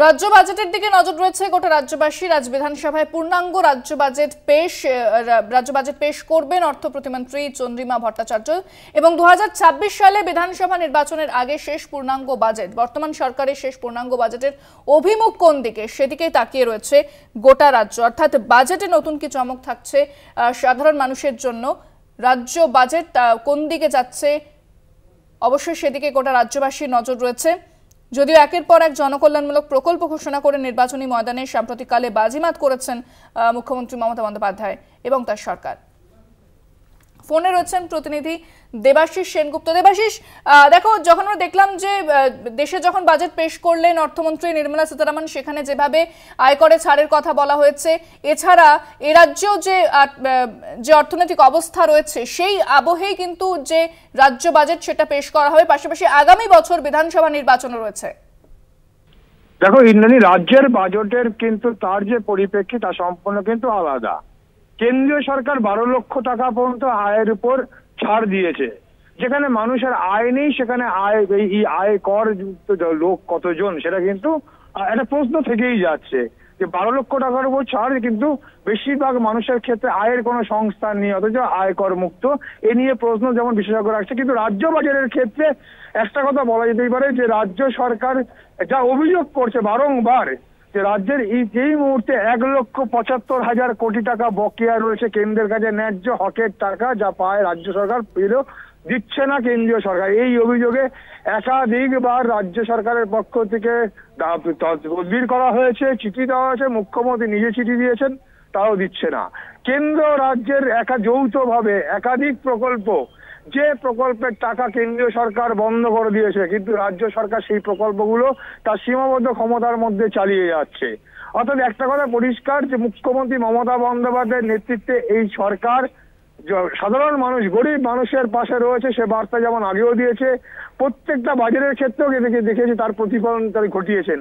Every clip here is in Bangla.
রাজ্য বাজেটের দিকে নজর রয়েছে গোটা রাজ্যবাসীর। আজ বিধানসভায় পূর্ণাঙ্গ রাজ্য বাজেট পেশ করবেন অর্থ প্রতিমন্ত্রী চন্দ্রিমা ভট্টাচার্য এবং 2026 সালে বিধানসভা নির্বাচনের আগে শেষ পূর্ণাঙ্গ বাজেট। বর্তমান সরকারের শেষ পূর্ণাঙ্গ বাজেটের অভিমুখ কোন দিকে সেদিকেই তাকিয়ে রয়েছে গোটা রাজ্য। অর্থাৎ বাজেটে নতুন কি চমক থাকছে সাধারণ মানুষের জন্য, রাজ্য বাজেট কোন দিকে যাচ্ছে, অবশ্যই সেদিকে গোটা রাজ্যবাসীর নজর রয়েছে। যদিও একের পর এক জনকল্যাণমূলক প্রকল্প ঘোষণা করে নির্বাচনী ময়দানে সাম্প্রতিককালে বাজিমাত করেছেন মুখ্যমন্ত্রী মমতা বন্দ্যোপাধ্যায় এবং তার সরকার। ফোনে রয়েছেন প্রতিনিধি দেবাশিস সেনগুপ্ত। দেবাশিস, দেখো, যখন আমরা দেখলাম যে দেশে যখন বাজেট পেশ করলেন অর্থমন্ত্রী নির্মলা সীতারামন, সেখানে যেভাবে আয়করে ছাড়ের কথা বলা হয়েছে, এছাড়া এ রাজ্যেও যে অর্থনৈতিক অবস্থা রয়েছে সেই আবহেই কিন্তু যে রাজ্য বাজেট সেটা পেশ করা হবে। পাশাপাশি আগামী বছর বিধানসভা নির্বাচন রয়েছে। দেখো ইন্দ্রাণী, রাজ্যের বাজেটের কিন্তু তার যে পরিপ্রেক্ষিত তা সম্পূর্ণ কিন্তু আলাদা। কেন্দ্রীয় সরকার 12 লক্ষ টাকা পর্যন্ত আয়ের উপর ছাড় দিয়েছে। যেখানে মানুষের আয় নেই সেখানে আয় কর লোক কতজন সেটা কিন্তু একটা প্রশ্ন থেকেই যাচ্ছে যে 12 লক্ষ টাকার উপর ছাড়, কিন্তু বেশিরভাগ মানুষের ক্ষেত্রে আয়ের কোনো সংস্থান নেই, অথচ আয়কর মুক্ত। এ নিয়ে প্রশ্ন যেমন বিশেষজ্ঞ রাখছে, কিন্তু রাজ্য বাজেটের ক্ষেত্রে একটা কথা বলা যেতেই পারে যে রাজ্য সরকার যা অভিযোগ করছে বারংবার যে রাজ্যের এই মুহূর্তে 1,75,000 কোটি টাকা বকেয়া রয়েছে কেন্দ্রের কাছে, ন্যায্য হকের টাকা যা পায় রাজ্য সরকার পেলেও দিচ্ছে না কেন্দ্রীয় সরকার। এই অভিযোগে একাধিকবার রাজ্য সরকারের পক্ষ থেকে তদবির করা হয়েছে, চিঠি দেওয়া হয়েছে, মুখ্যমন্ত্রী নিজে চিঠি দিয়েছেন, তাও দিচ্ছে না। কেন্দ্র রাজ্যের যৌথভাবে একাধিক প্রকল্প, যে প্রকল্পের টাকা কেন্দ্রীয় সরকার বন্ধ করে দিয়েছে, কিন্তু রাজ্য সরকার সেই প্রকল্পগুলো তার সীমাবদ্ধ ক্ষমতার মধ্যে চালিয়ে যাচ্ছে। অর্থাৎ একটা কথা পরিষ্কার যে মুখ্যমন্ত্রী মমতা বন্দ্যোপাধ্যায়ের নেতৃত্বে এই সরকার সাধারণ মানুষ, গরিব মানুষের পাশে রয়েছে, সে বার্তা যেমন আগেও দিয়েছে, প্রত্যেকটা বাজারের ক্ষেত্রেও দেখেছি তার প্রতিফলন তারা ঘটিয়েছেন।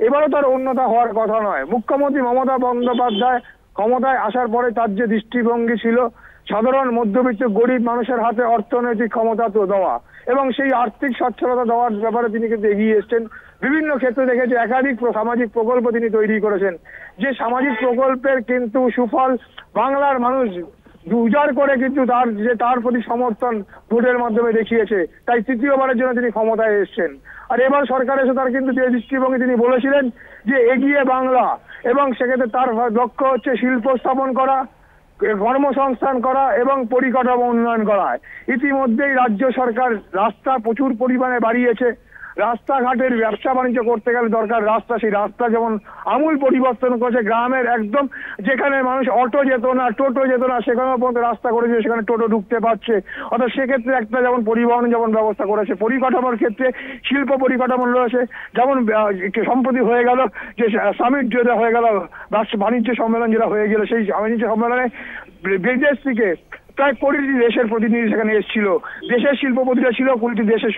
এবারও তার অন্যথা হওয়ার কথা নয়। মুখ্যমন্ত্রী মমতা বন্দ্যোপাধ্যায় ক্ষমতায় আসার পরে তার যে দৃষ্টিভঙ্গি ছিল সাধারণ মধ্যবিত্ত গরিব মানুষের হাতে অর্থনৈতিক ক্ষমতা তো দেওয়া এবং সেই আর্থিক সচ্ছলতা দেওয়ার ব্যাপারে তিনি কিন্তু এগিয়ে এসছেন। বিভিন্ন ক্ষেত্রে দেখেছি একাধিক সামাজিক প্রকল্প তিনি তৈরি করেছেন, যে সামাজিক প্রকল্পের কিন্তু সুফল বাংলার মানুষ উজাড় করে কিন্তু তার প্রতি সমর্থন ভোটের মাধ্যমে দেখিয়েছে। তাই তৃতীয়বারের জন্য তিনি ক্ষমতায় এসেছেন। আর এবার সরকার এসে তার কিন্তু যে দৃষ্টিভঙ্গি তিনি বলেছিলেন যে এগিয়ে বাংলা, এবং সেক্ষেত্রে তার লক্ষ্য হচ্ছে শিল্প স্থাপন করা, কর্মসংস্থান করা এবং পরিকাঠামো উন্নয়ন করা। ইতিমধ্যেই রাজ্য সরকার রাস্তা প্রচুর পরিমাণে বাড়িয়েছে। রাস্তাঘাটের ব্যবসা বাণিজ্য করতে গেলে দরকার রাস্তা, সেই রাস্তা যেমন আমূল পরিবর্তন করেছে। গ্রামের একদম যেখানে মানুষ অটো যেত না, টোটো যেত না, সেখানেও পর্যন্ত রাস্তা করেছে, সেখানে টোটো ঢুকতে পারছে। অর্থাৎ সেক্ষেত্রে একটা যেমন পরিবহন যেমন ব্যবস্থা করেছে, পরিকাঠামোর ক্ষেত্রে শিল্প পরিকাঠামো রয়েছে। যেমন সম্প্রতি হয়ে গেল যে সামিট যেটা হয়ে গেল, বাণিজ্য সম্মেলন যেটা হয়ে গেল, সেই বাণিজ্য সম্মেলনে বিদেশ থেকে প্রায় 20টি দেশের প্রতিনিধি সেখানে এসেছিল। দেশের শিল্পপতিরা ছিল, 20টি দেশের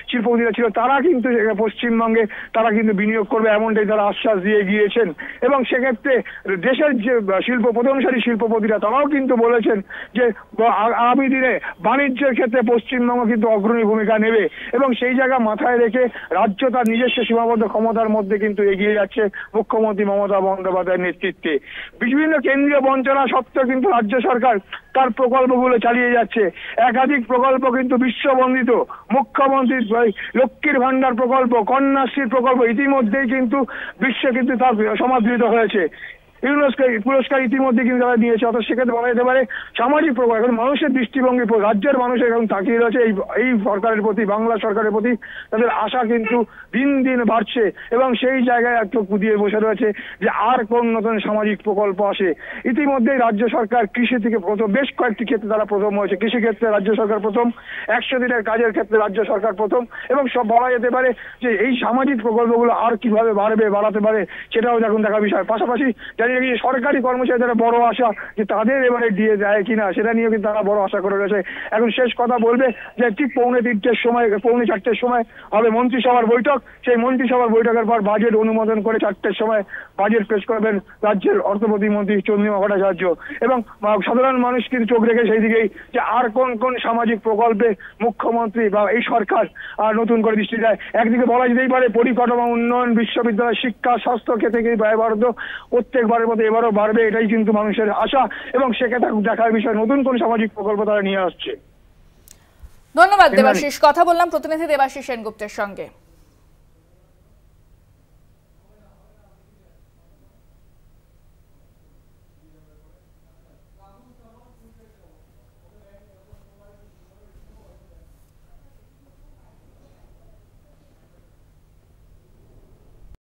শিল্পপতিরা ছিল। তারা কিন্তু পশ্চিমবঙ্গে তারা কিন্তু বিনিয়োগ করবে এমনটাই তারা আশ্বাস দিয়ে গিয়েছেন। এবং সেক্ষেত্রে দেশের যে প্রথমসারি শিল্পপতিরা তারাও কিন্তু বলেছেন যে আগামী দিনে বাণিজ্যের ক্ষেত্রে পশ্চিমবঙ্গ কিন্তু অগ্রণী ভূমিকা নেবে। এবং সেই জায়গা মাথায় রেখে রাজ্য তার নিজস্ব সীমাবদ্ধ ক্ষমতার মধ্যে কিন্তু এগিয়ে যাচ্ছে মুখ্যমন্ত্রী মমতা বন্দ্যোপাধ্যায়ের নেতৃত্বে। বিভিন্ন কেন্দ্রীয় বঞ্চনা সত্ত্বেও কিন্তু রাজ্য সরকার তার প্রকল্পগুলো চালিয়ে যাচ্ছে। একাধিক প্রকল্প কিন্তু বিশ্ববন্দিত। মুখ্যমন্ত্রী লক্ষ্মীর ভান্ডার প্রকল্প, কন্যাশ্রী প্রকল্প ইতিমধ্যেই কিন্তু বিশ্বে কিন্তু তার সমাদৃত হয়েছে। ইউনেস্কো পুরস্কার ইতিমধ্যে কিন্তু তারা দিয়েছে। অর্থাৎ সেক্ষেত্রে বলা যেতে পারে সামাজিক প্রকল্প এখন মানুষের দৃষ্টিভঙ্গি, রাজ্যের মানুষ এখন তাকিয়ে রয়েছে এই সরকারের প্রতি, বাংলা সরকারের প্রতি। তাদের আশা কিন্তু দিন দিন বাড়ছে এবং সেই জায়গায় একটু কুদিয়ে বসে রয়েছে যে আর কোন নতুন সামাজিক প্রকল্প আসে। ইতিমধ্যেই রাজ্য সরকার কৃষি থেকে প্রথম, বেশ কয়েকটি ক্ষেত্রে তারা প্রথম হয়েছে। কৃষি ক্ষেত্রে রাজ্য সরকার প্রথম, 100 দিনের কাজের ক্ষেত্রে রাজ্য সরকার প্রথম। এবং সব বলা যেতে পারে যে এই সামাজিক প্রকল্পগুলো আর কিভাবে বাড়াতে পারে সেটাও এখন দেখা বিষয়। পাশাপাশি জানি সরকারি কর্মচারী যারা বড় আশা যে তাদের এবারে দিয়ে দেয় কিনা সেটা নিয়ে কিন্তু তারা বড় আশা করে রয়েছে। এখন শেষ কথা বলবে যে ঠিক পৌনে 4টের সময় হবে মন্ত্রিসভার বৈঠক। সেই মন্ত্রিসভার বৈঠকের পর বাজেট অনুমোদন করে 4টের সময় বাজেট পেশ করবেন রাজ্যের অর্থ প্রতিমন্ত্রী চন্দ্রিমা ভট্টাচার্য। এবং সাধারণ মানুষ কিন্তু চোখ রেখে সেই দিকেই যে আর কোন কোন সামাজিক প্রকল্পে মুখ্যমন্ত্রী বা এই সরকার নতুন করে দৃষ্টি দেয়। একদিকে বলা যেতেই পারে পরিকাঠামো উন্নয়ন, বিশ্ববিদ্যালয়, শিক্ষা, স্বাস্থ্য ক্ষেত্রে ব্যয় বরাদ্দ প্রত্যেকবারের মতো এবারও বাড়বে, এটাই কিন্তু মানুষের আশা। এবং সেক্ষেত্রে দেখার বিষয় নতুন কোন সামাজিক প্রকল্প তারা নিয়ে আসছে। ধন্যবাদ দেবাশিস। কথা বললাম প্রতিনিধি দেবাশিস সেনগুপ্তের সঙ্গে।